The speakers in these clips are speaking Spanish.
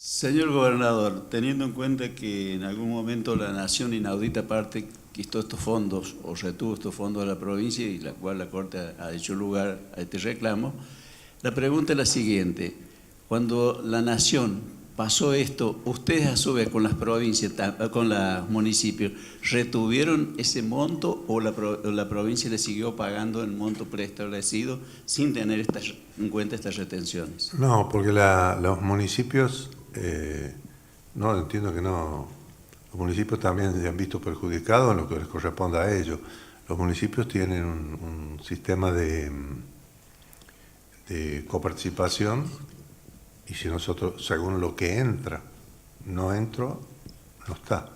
Señor gobernador, teniendo en cuenta que en algún momento la nación inaudita parte quitó estos fondos o retuvo estos fondos de la provincia y la cual la Corte ha hecho lugar a este reclamo, la pregunta es la siguiente. Cuando la nación pasó esto, ustedes a su vez con las provincias, con los municipios, ¿retuvieron ese monto o la provincia le siguió pagando el monto preestablecido sin tener en cuenta estas retenciones? No, porque los municipios, no, entiendo que no, los municipios también se han visto perjudicados en lo que les corresponde a ellos. Los municipios tienen un sistema de coparticipación y si nosotros, según lo que entra, no entro, no está.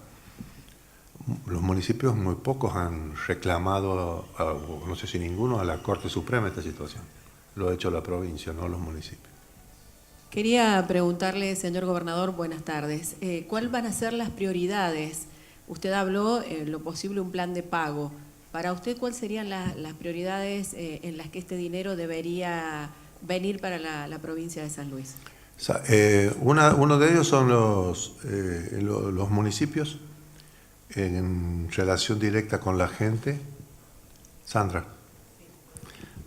Los municipios muy pocos han reclamado, no sé si ninguno, a la Corte Suprema esta situación. Lo ha hecho la provincia, no los municipios. Quería preguntarle, señor gobernador, buenas tardes. ¿Cuáles van a ser las prioridades? Usted habló, en lo posible, un plan de pago. Para usted, ¿cuáles serían las prioridades en las que este dinero debería venir para la provincia de San Luis? Uno de ellos son los municipios en relación directa con la gente. Sandra,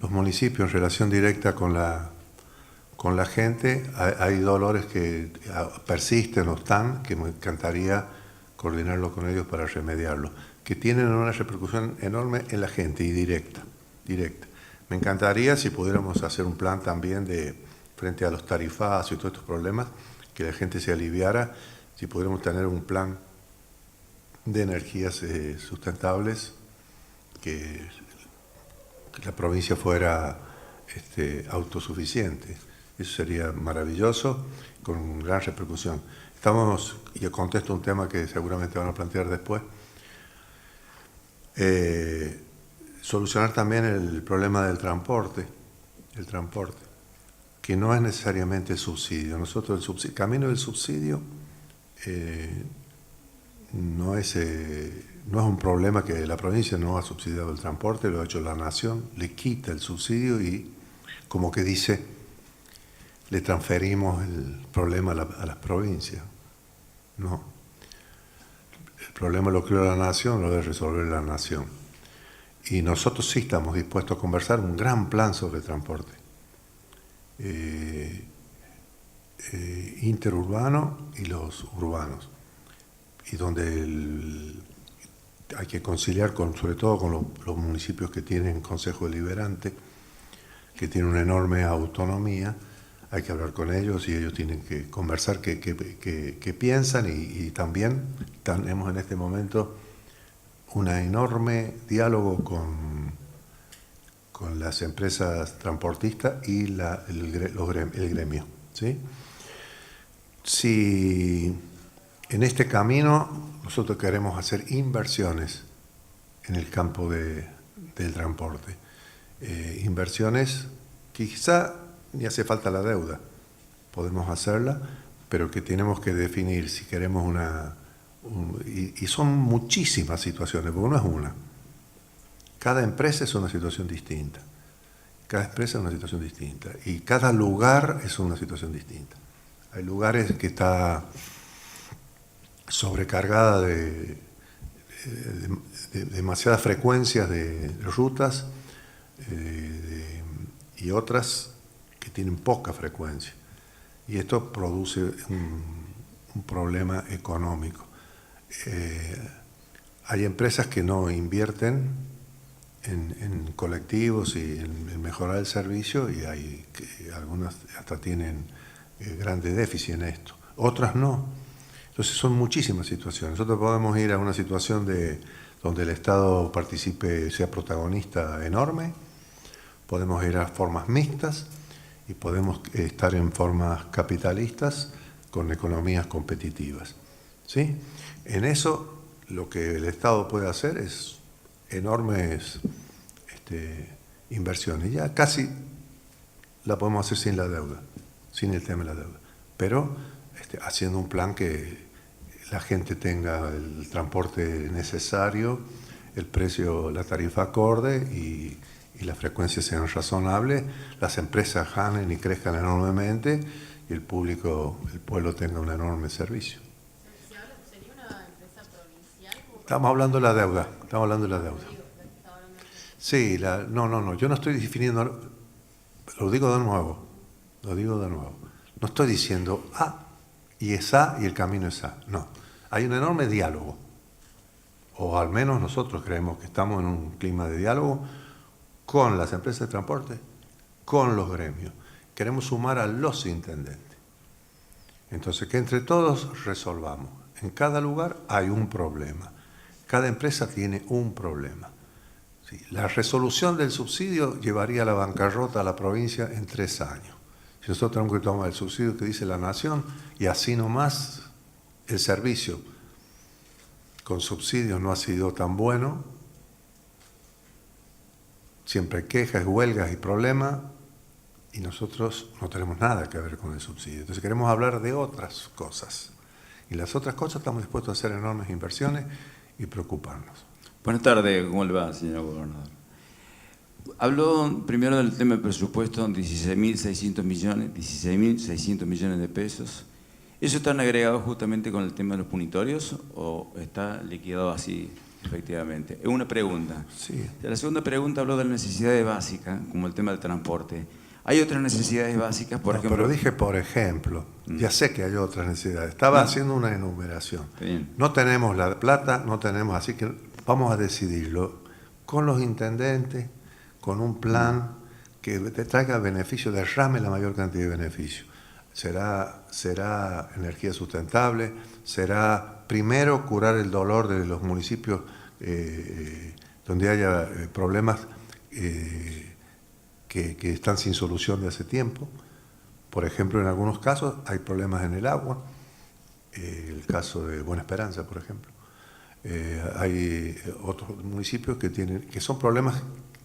los municipios en relación directa con la gente, hay dolores que persisten o están, que me encantaría coordinarlo con ellos para remediarlo, que tienen una repercusión enorme en la gente y directa. Me encantaría si pudiéramos hacer un plan también frente a los tarifazos y todos estos problemas, que la gente se aliviara, si pudiéramos tener un plan de energías sustentables, que la provincia fuera autosuficiente. Eso sería maravilloso, con gran repercusión. Y yo contesto un tema que seguramente van a plantear después, solucionar también el problema del transporte, que no es necesariamente subsidio. Nosotros el camino del subsidio no es un problema que la provincia no ha subsidiado el transporte, lo ha hecho la nación, le quita el subsidio y como que dice, le transferimos el problema a las provincias. No. El problema lo creó la nación, lo debe resolver la nación. Y nosotros sí estamos dispuestos a conversar un gran plan sobre transporte. Interurbano y los urbanos. Y donde hay que conciliar sobre todo con los municipios que tienen consejo deliberante, que tienen una enorme autonomía. Hay que hablar con ellos y ellos tienen que conversar qué piensan y también tenemos en este momento un enorme diálogo con las empresas transportistas y el gremio. ¿Sí? Si en este camino nosotros queremos hacer inversiones en el campo del transporte, inversiones que quizá ni hace falta la deuda, podemos hacerla, pero que tenemos que definir si queremos y son muchísimas situaciones, porque no es una. Cada empresa es una situación distinta, y cada lugar es una situación distinta. Hay lugares que está sobrecargada de demasiadas frecuencias de rutas y otras que tienen poca frecuencia. Y esto produce un problema económico. Hay empresas que no invierten en colectivos y en mejorar el servicio y algunas hasta tienen grandes déficit en esto. Otras no. Entonces son muchísimas situaciones. Nosotros podemos ir a una situación donde el Estado participe, sea protagonista enorme, podemos ir a formas mixtas y podemos estar en formas capitalistas con economías competitivas. ¿Sí? En eso lo que el Estado puede hacer es enormes inversiones. Ya casi la podemos hacer sin la deuda, sin el tema de la deuda, pero haciendo un plan que la gente tenga el transporte necesario, el precio, la tarifa acorde y las frecuencias sean razonables, las empresas ganen y crezcan enormemente y el público, el pueblo tenga un enorme servicio. ¿Sería una empresa provincial? Estamos hablando de la deuda, estamos hablando de la deuda. Sí, no, yo no estoy definiendo, lo digo de nuevo. No estoy diciendo A y es A y el camino es A, no. Hay un enorme diálogo, o al menos nosotros creemos que estamos en un clima de diálogo con las empresas de transporte, con los gremios. Queremos sumar a los intendentes. Entonces, que entre todos resolvamos. En cada lugar hay un problema. Cada empresa tiene un problema. Sí, la resolución del subsidio llevaría a la bancarrota a la provincia en 3 años. Si nosotros tenemos que tomar el subsidio que dice la Nación y así nomás el servicio con subsidios no ha sido tan bueno, siempre hay quejas, huelgas y problemas, y nosotros no tenemos nada que ver con el subsidio. Entonces queremos hablar de otras cosas. Y las otras cosas estamos dispuestos a hacer enormes inversiones y preocuparnos. Buenas tardes, ¿cómo le va, señor gobernador? Habló primero del tema del presupuesto, 16.600 millones de pesos. ¿Eso están agregados justamente con el tema de los punitorios o está liquidado así efectivamente? Es una pregunta. Sí. La segunda pregunta habló de las necesidades básicas, como el tema del transporte. ¿Hay otras necesidades básicas, por ejemplo? Pero dije por ejemplo, ya sé que hay otras necesidades. Estaba haciendo una enumeración. Bien. No tenemos la plata, no tenemos, así que vamos a decidirlo con los intendentes, con un plan que te traiga beneficio, derrame la mayor cantidad de beneficios. Será energía sustentable, será primero curar el dolor de los municipios donde haya problemas que están sin solución de hace tiempo. Por ejemplo, en algunos casos hay problemas en el agua, el caso de Buena Esperanza, por ejemplo. Hay otros municipios que son problemas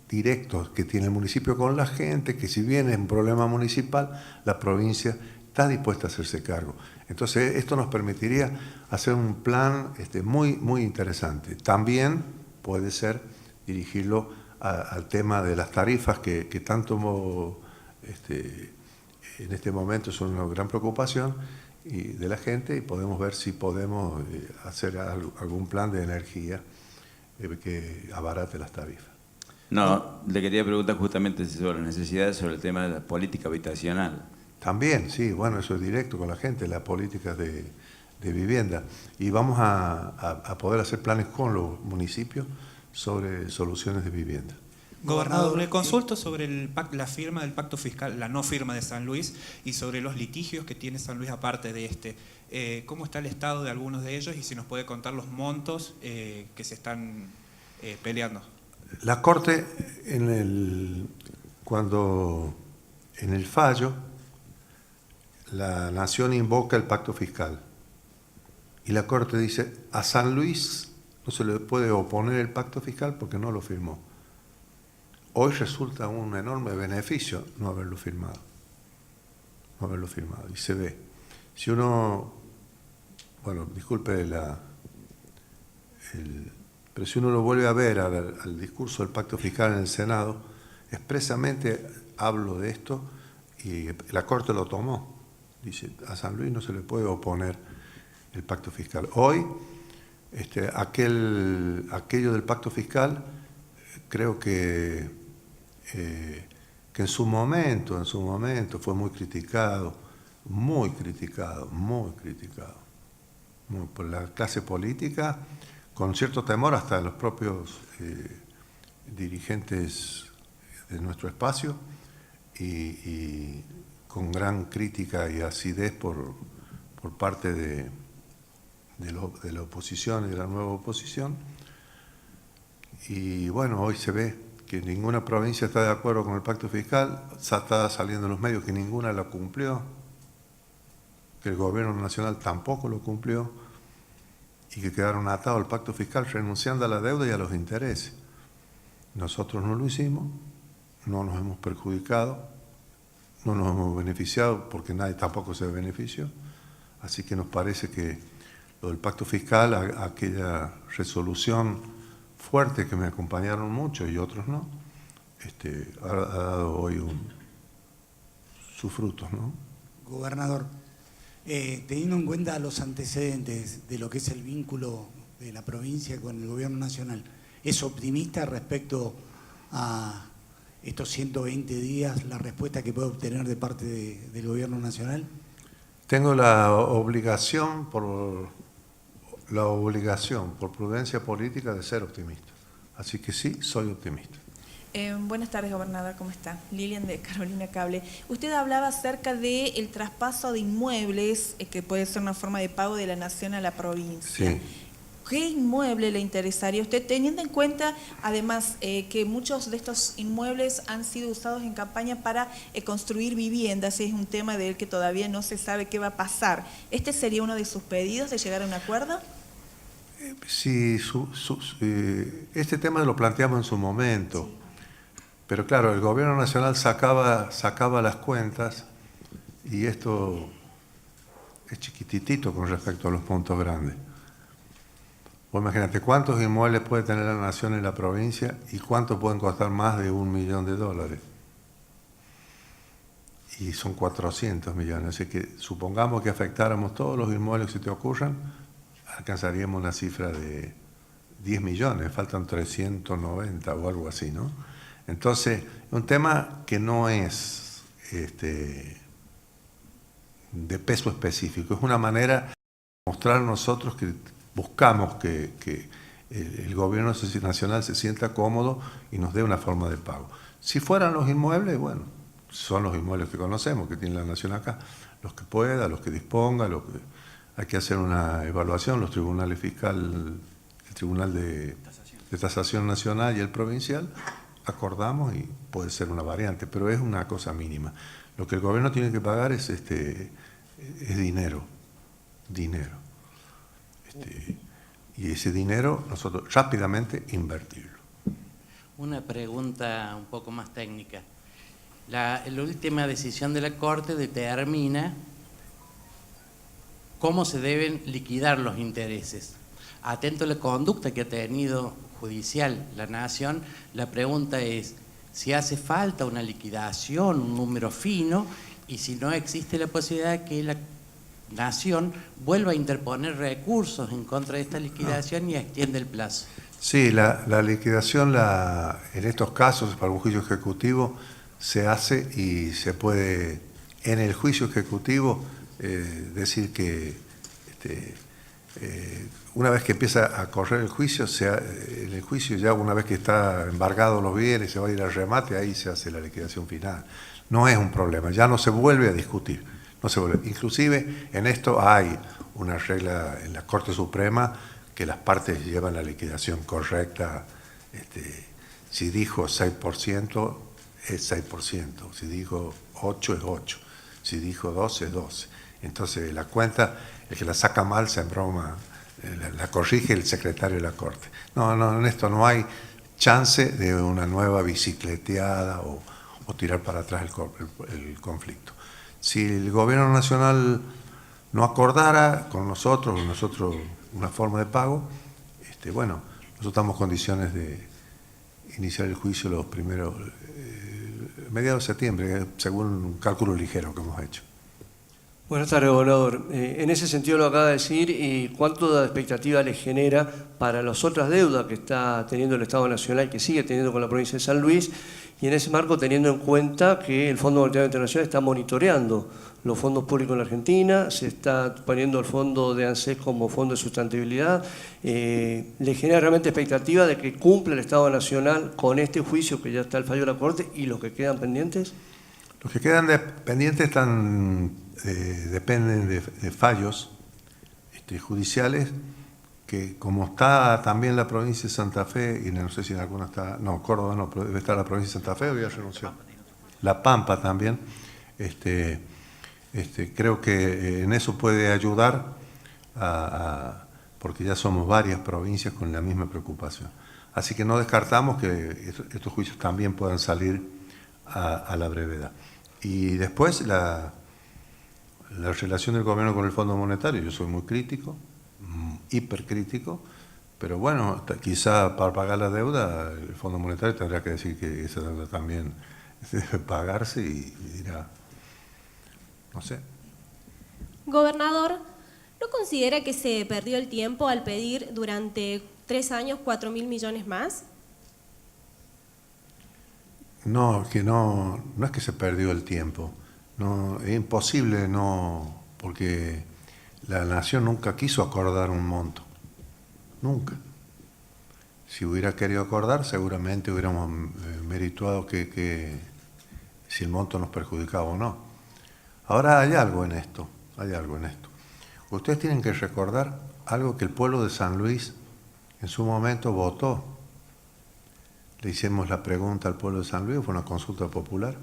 directos que tiene el municipio con la gente, que si bien es un problema municipal, la provincia está dispuesta a hacerse cargo. Entonces, esto nos permitiría hacer un plan muy, muy interesante. También puede ser dirigirlo al tema de las tarifas que tanto en este momento son una gran preocupación de la gente, y podemos ver si podemos hacer algún plan de energía que abarate las tarifas. No, le quería preguntar justamente sobre las necesidades, sobre el tema de la política habitacional. También, sí, bueno, eso es directo con la gente, las políticas de vivienda. Y vamos a poder hacer planes con los municipios sobre soluciones de vivienda. Gobernador, le consulto sobre la firma del pacto fiscal, la no firma de San Luis, y sobre los litigios que tiene San Luis aparte de este. ¿Cómo está el estado de algunos de ellos y si nos puede contar los montos que se están peleando? La Corte, en el fallo, la Nación invoca el pacto fiscal y la Corte dice, a San Luis no se le puede oponer el pacto fiscal porque no lo firmó. Hoy resulta un enorme beneficio no haberlo firmado. Y se ve. Si uno, bueno, disculpe pero si uno lo vuelve a ver al discurso del pacto fiscal en el Senado, expresamente hablo de esto y la Corte lo tomó. Dice, a San Luis no se le puede oponer el pacto fiscal. Hoy, aquello del pacto fiscal, creo que en su momento fue muy criticado por la clase política, con cierto temor hasta los propios dirigentes de nuestro espacio y con gran crítica y acidez por parte de la oposición y de la nueva oposición. Y bueno, hoy se ve que ninguna provincia está de acuerdo con el pacto fiscal, está saliendo en los medios que ninguna lo cumplió, que el gobierno nacional tampoco lo cumplió, y que quedaron atados al pacto fiscal renunciando a la deuda y a los intereses. Nosotros no lo hicimos, no nos hemos perjudicado, no nos hemos beneficiado porque nadie tampoco se benefició, así que nos parece que lo del pacto fiscal, aquella resolución fuerte que me acompañaron muchos y otros no, ha dado hoy sus frutos, ¿no? Gobernador, teniendo en cuenta los antecedentes de lo que es el vínculo de la provincia con el gobierno nacional, ¿es optimista respecto a estos 120 días, la respuesta que puede obtener de parte del gobierno nacional? Tengo la obligación por prudencia política de ser optimista. Así que sí, soy optimista. Buenas tardes, gobernador, ¿cómo está? Lilian de Carolina Cable. Usted hablaba acerca del traspaso de inmuebles, que puede ser una forma de pago de la nación a la provincia. Sí. ¿Qué inmueble le interesaría a usted, teniendo en cuenta, además, que muchos de estos inmuebles han sido usados en campaña para construir viviendas? Es un tema del que todavía no se sabe qué va a pasar. ¿Este sería uno de sus pedidos de llegar a un acuerdo? Sí, este tema lo planteamos en su momento, sí. Pero claro, el gobierno nacional sacaba las cuentas y esto es chiquititito con respecto a los puntos grandes. Vos imagínate cuántos inmuebles puede tener la nación en la provincia y cuántos pueden costar más de $1 millón. Y son 400 millones, así que supongamos que afectáramos todos los inmuebles que se te ocurran, alcanzaríamos una cifra de 10 millones, faltan 390 o algo así, ¿no? Entonces, un tema que no es de peso específico, es una manera de mostrar nosotros que buscamos que el gobierno nacional se sienta cómodo y nos dé una forma de pago. Si fueran los inmuebles, bueno, son los inmuebles que conocemos, que tiene la nación acá, los que pueda, los que disponga, hay que hacer una evaluación, los tribunales fiscales, el Tribunal de Tasación Nacional y el provincial, acordamos y puede ser una variante, pero es una cosa mínima. Lo que el gobierno tiene que pagar es dinero. Y ese dinero nosotros rápidamente invertirlo. Una pregunta un poco más técnica. La última decisión de la Corte determina cómo se deben liquidar los intereses. Atento a la conducta que ha tenido judicial la Nación, la pregunta es si hace falta una liquidación, un número fino, y si no existe la posibilidad de que la Nación vuelva a interponer recursos en contra de esta liquidación y extiende el plazo. Sí, la liquidación en estos casos, para un juicio ejecutivo, se hace y se puede, en el juicio ejecutivo, decir que una vez que empieza a correr el juicio, en el juicio ya una vez que está embargado los bienes, se va a ir al remate, ahí se hace la liquidación final. No es un problema, ya no se vuelve a discutir. No se vuelve. Inclusive en esto hay una regla en la Corte Suprema que las partes llevan la liquidación correcta. Si dijo 6%, es 6%. Si dijo 8, es 8. Si dijo 12, es 12. Entonces la cuenta, el que la saca mal se embroma, la corrige el secretario de la Corte. No, en esto no hay chance de una nueva bicicleteada o tirar para atrás el conflicto. Si el gobierno nacional no acordara con nosotros una forma de pago, bueno, nosotros estamos en condiciones de iniciar el juicio los primeros, mediados de septiembre, según un cálculo ligero que hemos hecho. Buenas tardes, gobernador. En ese sentido lo acaba de decir, ¿cuánto de expectativa le genera para las otras deudas que está teniendo el Estado Nacional, que sigue teniendo con la provincia de San Luis? Y en ese marco, teniendo en cuenta que el Fondo Monetario Internacional está monitoreando los fondos públicos en la Argentina, se está poniendo el fondo de ANSES como fondo de sustentabilidad, ¿le genera realmente expectativa de que cumpla el Estado Nacional con este juicio que ya está el fallo de la Corte y los que quedan pendientes? Los que quedan pendientes dependen de fallos judiciales que, como está también la provincia de Santa Fe, y no sé si en alguna está, no, Córdoba no, pero debe estar la provincia de Santa Fe, o ya renunció. La Pampa también. Creo que en eso puede ayudar, porque ya somos varias provincias con la misma preocupación. Así que no descartamos que estos juicios también puedan salir a la brevedad. Y después la relación del gobierno con el Fondo Monetario, yo soy muy crítico, hipercrítico, pero bueno, quizá para pagar la deuda el Fondo Monetario tendrá que decir que esa deuda también debe pagarse y dirá, no sé. Gobernador, ¿no considera que se perdió el tiempo al pedir durante 3 años 4.000 millones más? No, que no es que se perdió el tiempo. No, es imposible, no, porque la Nación nunca quiso acordar un monto. Nunca. Si hubiera querido acordar, seguramente hubiéramos merituado que si el monto nos perjudicaba o no. Ahora hay algo en esto, Ustedes tienen que recordar algo que el pueblo de San Luis en su momento votó. Le hicimos la pregunta al pueblo de San Luis, fue una consulta popular.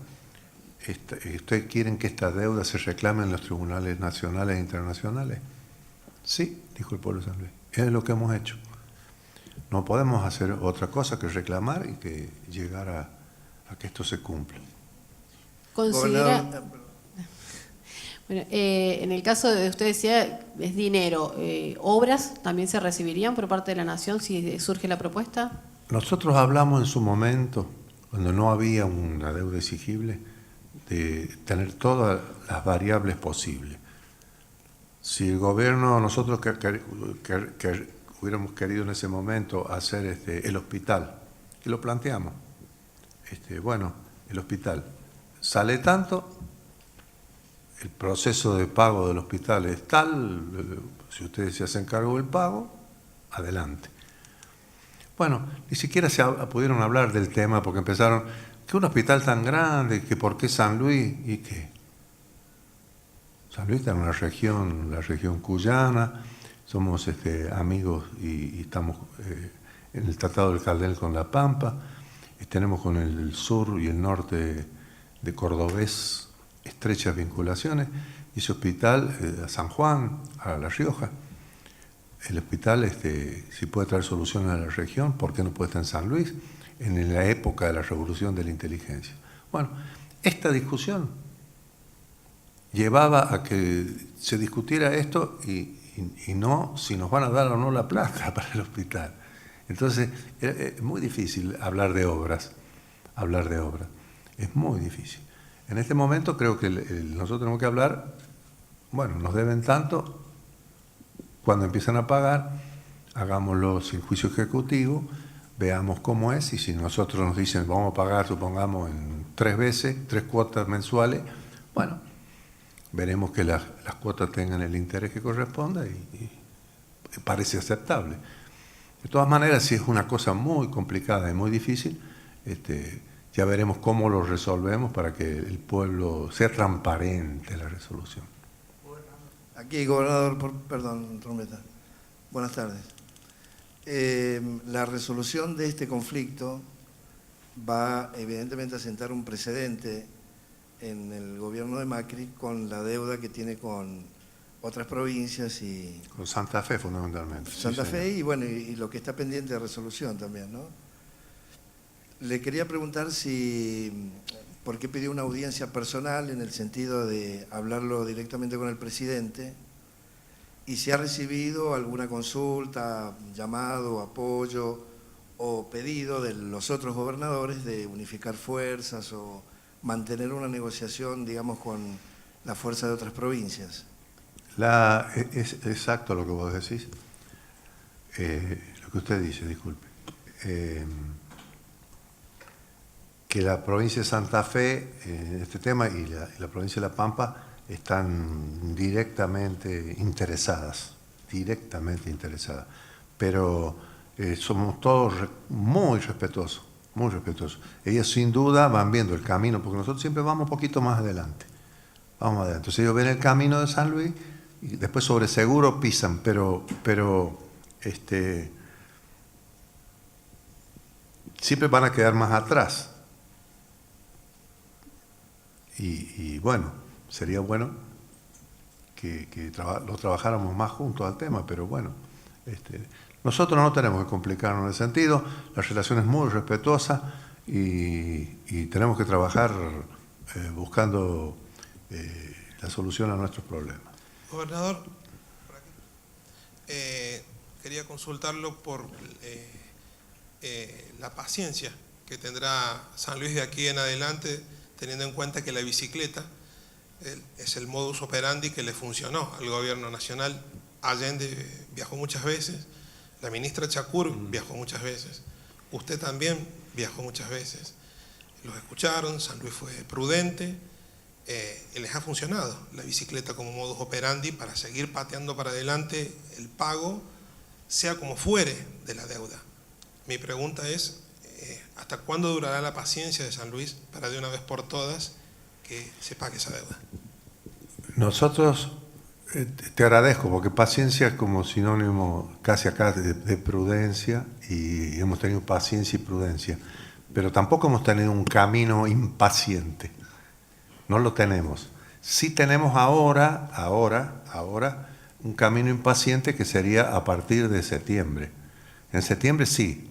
¿Ustedes quieren que esta deuda se reclame en los tribunales nacionales e internacionales? Sí, dijo el pueblo de San Luis. Es lo que hemos hecho. No podemos hacer otra cosa que reclamar y que llegar a que esto se cumpla. Considera... Gobernador, Bueno, en el caso de usted decía, es dinero. ¿Obras también se recibirían por parte de la Nación si surge la propuesta? Nosotros hablamos en su momento, cuando no había una deuda exigible, de tener todas las variables posibles. Si el gobierno, nosotros que hubiéramos querido en ese momento hacer el hospital, que lo planteamos, bueno, el hospital sale tanto, el proceso de pago del hospital es tal, si ustedes se hacen cargo del pago, adelante. Bueno, ni siquiera pudieron hablar del tema porque empezaron, que un hospital tan grande, que por qué San Luis, y qué. San Luis está en una región, la región cuyana, somos amigos y estamos en el Tratado del Caldel con La Pampa, tenemos con el sur y el norte de Cordobés estrechas vinculaciones, y ese hospital a San Juan, a La Rioja, el hospital si puede traer soluciones a la región, ¿por qué no puede estar en San Luis? En la época de la revolución de la inteligencia. Bueno, esta discusión llevaba a que se discutiera esto y no si nos van a dar o no la plata para el hospital. Entonces, es muy difícil hablar de obras, es muy difícil. En este momento creo que nosotros tenemos que hablar, bueno, nos deben tanto, cuando empiezan a pagar, hagámoslo sin juicio ejecutivo, veamos cómo es, y si nosotros nos dicen vamos a pagar, supongamos, en 3 veces, 3 cuotas mensuales, bueno, veremos que las cuotas tengan el interés que corresponda y parece aceptable. De todas maneras, si es una cosa muy complicada y muy difícil, ya veremos cómo lo resolvemos para que el pueblo sea transparente la resolución. aquí, gobernador, perdón, trompeta. Buenas tardes. La resolución de este conflicto va evidentemente a sentar un precedente en el gobierno de Macri con la deuda que tiene con otras provincias y... Con Santa Fe fundamentalmente. Santa sí, Fe señor. y bueno, y lo que está pendiente de resolución también, ¿no? Le quería preguntar si, ¿por qué pidió una audiencia personal en el sentido de hablarlo directamente con el presidente? Y si ha recibido alguna consulta, llamado, apoyo o pedido de los otros gobernadores de unificar fuerzas o mantener una negociación, digamos, con la fuerza de otras provincias. Es exacto lo que vos decís, lo que usted dice, disculpe. Que la provincia de Santa Fe en este tema y la provincia de La Pampa están directamente interesadas, pero somos todos muy respetuosos, muy respetuosos. Ellos sin duda van viendo el camino, porque nosotros siempre vamos un poquito más adelante. Vamos adelante. Entonces ellos ven el camino de San Luis y después sobre seguro pisan, pero siempre van a quedar más atrás. Y bueno, sería bueno que lo trabajáramos más juntos al tema, pero bueno, nosotros no tenemos que complicarnos en el sentido, la relación es muy respetuosa y tenemos que trabajar buscando la solución a nuestros problemas. Gobernador, quería consultarlo por la paciencia que tendrá San Luis de aquí en adelante, teniendo en cuenta que la bicicleta es el modus operandi que le funcionó al gobierno nacional. Allende viajó muchas veces, la ministra Chacur viajó muchas veces, usted también viajó muchas veces. Los escucharon, San Luis fue prudente, les ha funcionado la bicicleta como modus operandi para seguir pateando para adelante el pago, sea como fuere, de la deuda. Mi pregunta es, ¿hasta cuándo durará la paciencia de San Luis para de una vez por todas que se pague esa deuda? Nosotros, te agradezco, porque paciencia es como sinónimo casi acá de prudencia, y hemos tenido paciencia y prudencia, pero tampoco hemos tenido un camino impaciente. No lo tenemos. Sí tenemos ahora un camino impaciente que sería a partir de septiembre. En septiembre sí,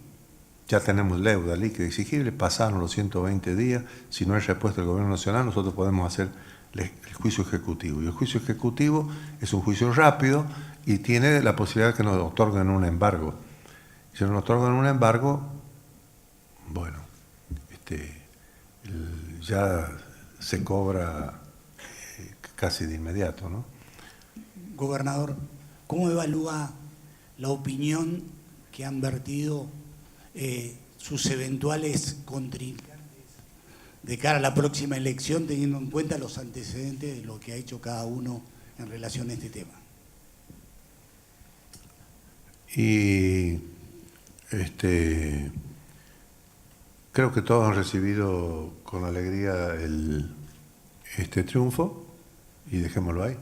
ya tenemos deuda líquida exigible, pasaron los 120 días, si no hay respuesta del Gobierno Nacional, nosotros podemos hacer el juicio ejecutivo. Y el juicio ejecutivo es un juicio rápido y tiene la posibilidad de que nos otorguen un embargo. Si nos otorgan un embargo, bueno, ya se cobra casi de inmediato, ¿no? Gobernador, ¿cómo evalúa la opinión que han vertido sus eventuales contrincantes de cara a la próxima elección, teniendo en cuenta los antecedentes de lo que ha hecho cada uno en relación a este tema? Y creo que todos han recibido con alegría este triunfo, y dejémoslo ahí.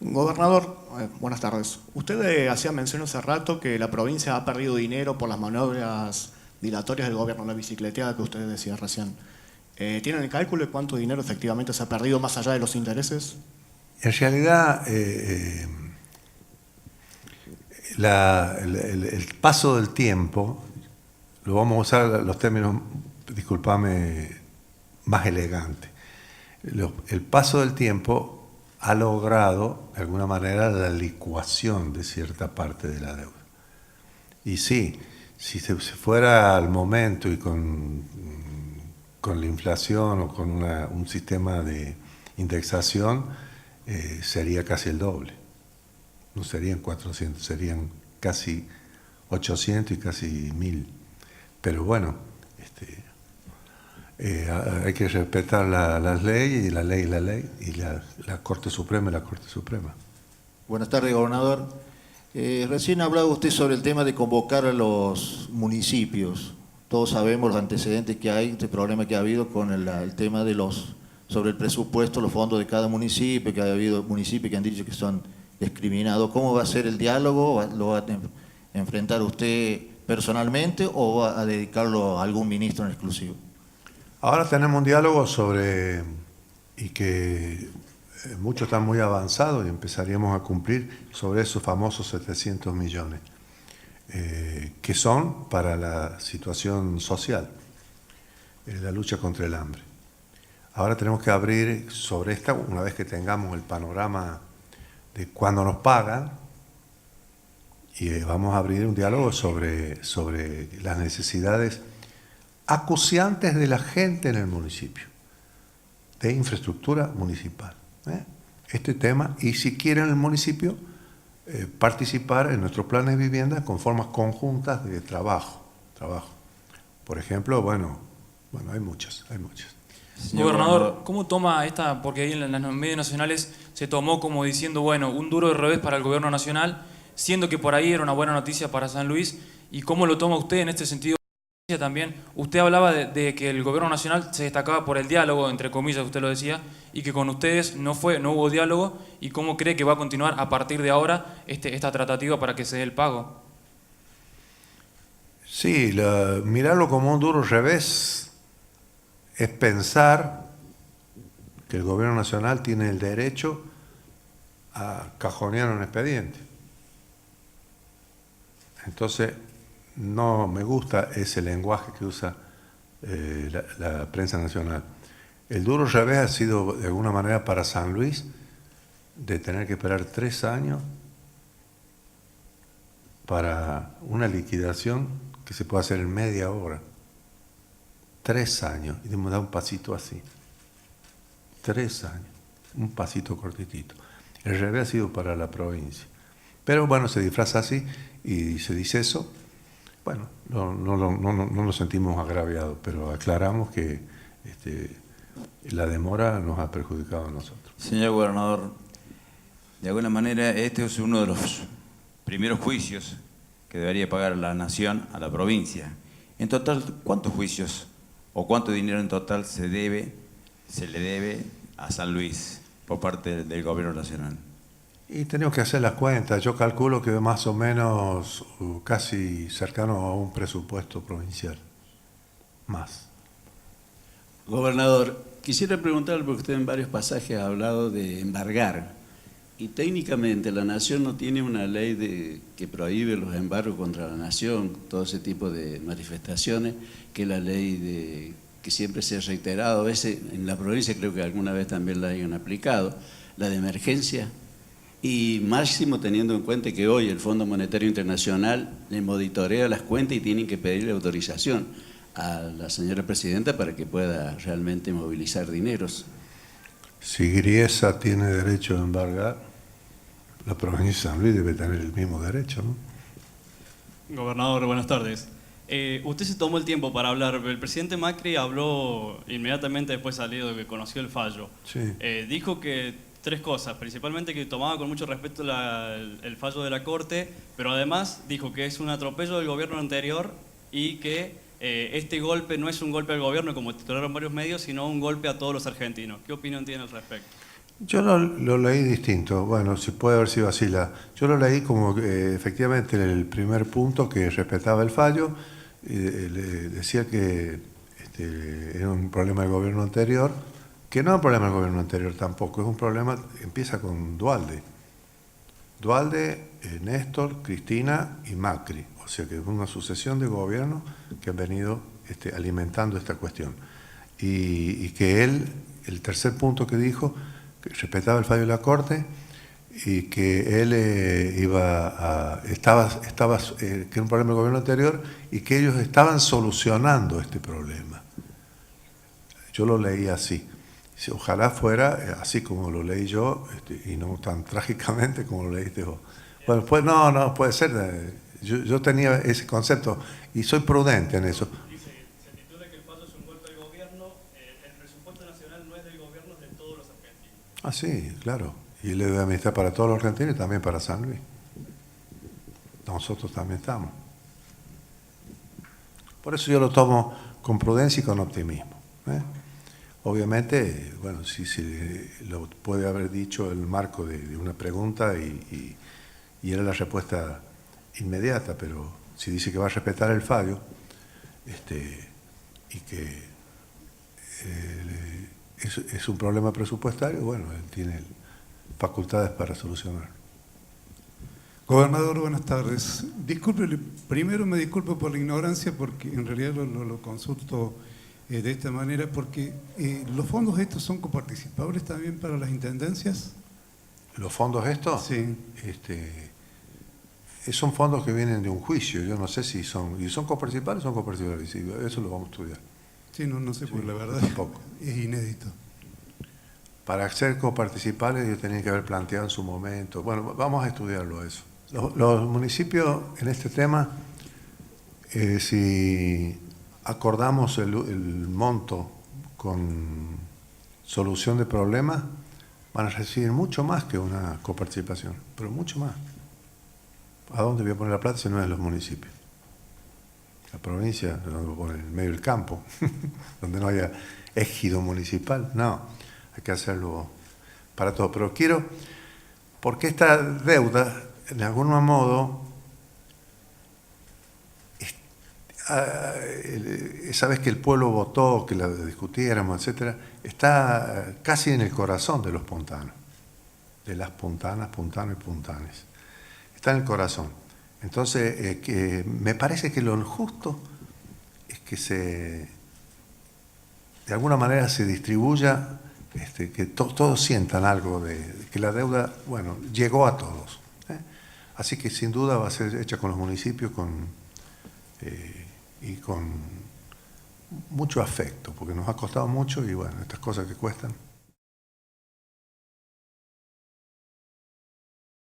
Gobernador, buenas tardes. Usted hacía mención hace rato que la provincia ha perdido dinero por las maniobras dilatorias del gobierno, la bicicleteada que usted decía recién. ¿Tienen el cálculo de cuánto dinero efectivamente se ha perdido más allá de los intereses? En realidad, el paso del tiempo, lo vamos a usar los términos, discúlpame, más elegantes. El paso del tiempo ha logrado, de alguna manera, la licuación de cierta parte de la deuda. Y sí, si se fuera al momento y con la inflación o con un sistema de indexación, sería casi el doble. No serían 400, serían casi 800 y casi 1000. Pero bueno, hay que respetar las leyes, y la ley es la ley, y la Corte Suprema es la Corte Suprema. Buenas tardes, gobernador. Recién hablaba usted sobre el tema de convocar a los municipios. Todos sabemos los antecedentes que hay, este problema que ha habido con el tema de sobre el presupuesto, los fondos de cada municipio, que ha habido municipios que han dicho que son discriminados. ¿Cómo va a ser el diálogo? ¿Lo va a enfrentar usted personalmente o va a dedicarlo a algún ministro en exclusivo? Ahora tenemos un diálogo y que muchos están muy avanzados, y empezaríamos a cumplir sobre esos famosos 700 millones, que son para la situación social, la lucha contra el hambre. Ahora tenemos que abrir sobre esta, una vez que tengamos el panorama de cuándo nos pagan, y vamos a abrir un diálogo sobre las necesidades acuciantes de la gente en el municipio, de infraestructura municipal. Este tema, y si quieren el municipio participar en nuestros planes de vivienda con formas conjuntas de trabajo. Por ejemplo, bueno, hay muchas. Gobernador, ¿cómo toma esta? Porque ahí en los medios nacionales se tomó como diciendo, bueno, un duro de revés para el gobierno nacional, siendo que por ahí era una buena noticia para San Luis, ¿y cómo lo toma usted en este sentido? También, usted hablaba de que el gobierno nacional se destacaba por el diálogo, entre comillas, usted lo decía, y que con ustedes no hubo diálogo, y cómo cree que va a continuar a partir de ahora esta tratativa para que se dé el pago. Sí, mirarlo como un duro revés es pensar que el gobierno nacional tiene el derecho a cajonear un expediente. Entonces, no me gusta ese lenguaje que usa la prensa nacional. El duro revés ha sido, de alguna manera, para San Luis, de tener que esperar 3 años para una liquidación que se puede hacer en media hora. 3 años, y hemos dado un pasito así. 3 años, un pasito cortitito. El revés ha sido para la provincia. Pero bueno, se disfraza así y se dice eso. Bueno, no nos sentimos agraviados, pero aclaramos que la demora nos ha perjudicado a nosotros. Señor gobernador, de alguna manera este es uno de los primeros juicios que debería pagar la nación a la provincia. En total, ¿cuántos juicios o cuánto dinero en total se le debe a San Luis por parte del gobierno nacional? Y tenemos que hacer las cuentas. Yo calculo que más o menos casi cercano a un presupuesto provincial. Más. Gobernador, quisiera preguntarle, porque usted en varios pasajes ha hablado de embargar. Y técnicamente la Nación no tiene una ley que prohíbe los embargos contra la Nación, todo ese tipo de manifestaciones, que es la ley que siempre se ha reiterado. A veces en la provincia creo que alguna vez también la hayan aplicado, la de emergencia. Y máximo teniendo en cuenta que hoy el Fondo Monetario Internacional le monitorea las cuentas y tienen que pedirle autorización a la señora presidenta para que pueda realmente movilizar dineros. Si Griesa tiene derecho a embargar, la provincia de San Luis debe tener el mismo derecho, ¿no? Gobernador, buenas tardes. Usted se tomó el tiempo para hablar. El presidente Macri habló inmediatamente después salido de que conoció el fallo. Sí. Dijo que 3 cosas, principalmente que tomaba con mucho respeto el fallo de la Corte, pero además dijo que es un atropello del gobierno anterior y que este golpe no es un golpe al gobierno, como titularon varios medios, sino un golpe a todos los argentinos. ¿Qué opinión tiene al respecto? Yo lo leí distinto. Bueno, si puede haber sido así. Yo lo leí como efectivamente en el primer punto que respetaba el fallo, le decía que era un problema del gobierno anterior, que no es un problema del gobierno anterior tampoco, es un problema, empieza con Duhalde. Duhalde, Néstor, Cristina y Macri. O sea que es una sucesión de gobiernos que han venido alimentando esta cuestión. Y que él, el tercer punto que dijo, que respetaba el fallo de la Corte y que él que era un problema del gobierno anterior y que ellos estaban solucionando este problema. Yo lo leí así. Ojalá fuera así como lo leí yo y no tan trágicamente como lo leíste vos. Bueno, pues no puede ser. Yo tenía ese concepto y soy prudente en eso. Dice, se titula que el fallo es un golpe al gobierno, el presupuesto nacional no es del gobierno, es de todos los argentinos. Ah, sí, claro. Y le debe amistad para todos los argentinos y también para San Luis. Nosotros también estamos. Por eso yo lo tomo con prudencia y con optimismo. Obviamente, bueno, sí lo puede haber dicho el marco de una pregunta y era la respuesta inmediata, pero si dice que va a respetar el fallo y que es un problema presupuestario, bueno, él tiene facultades para solucionar. Gobernador, buenas tardes. Disculpe, primero me disculpo por la ignorancia porque en realidad lo consulto de esta manera, porque ¿los fondos estos son coparticipables también para las intendencias? ¿Los fondos estos? Sí. Son fondos que vienen de un juicio, yo no sé si son... ¿Y son coparticipables o son coparticipables? Sí, eso lo vamos a estudiar. Sí, no sé, porque la verdad tampoco. Es inédito. Para ser coparticipables ellos tenían que haber planteado en su momento. Bueno, vamos a estudiarlo eso. Los municipios en este tema, si acordamos el monto con solución de problemas, van a recibir mucho más que una coparticipación, pero mucho más. ¿A dónde voy a poner la plata si no es en los municipios? La provincia, donde voy a poner en medio del campo, donde no haya ejido municipal. No, hay que hacerlo para todo. Pero quiero, porque esta deuda, de algún modo, esa vez que el pueblo votó, que la discutiéramos, etcétera, está casi en el corazón de los puntanos, de las puntanas, puntanos y puntanes. Está en el corazón. Entonces, me parece que lo justo es que de alguna manera se distribuya, que todos sientan algo de que la deuda, bueno, llegó a todos. Así que sin duda va a ser hecha con los municipios y con mucho afecto, porque nos ha costado mucho y bueno, estas cosas que cuestan.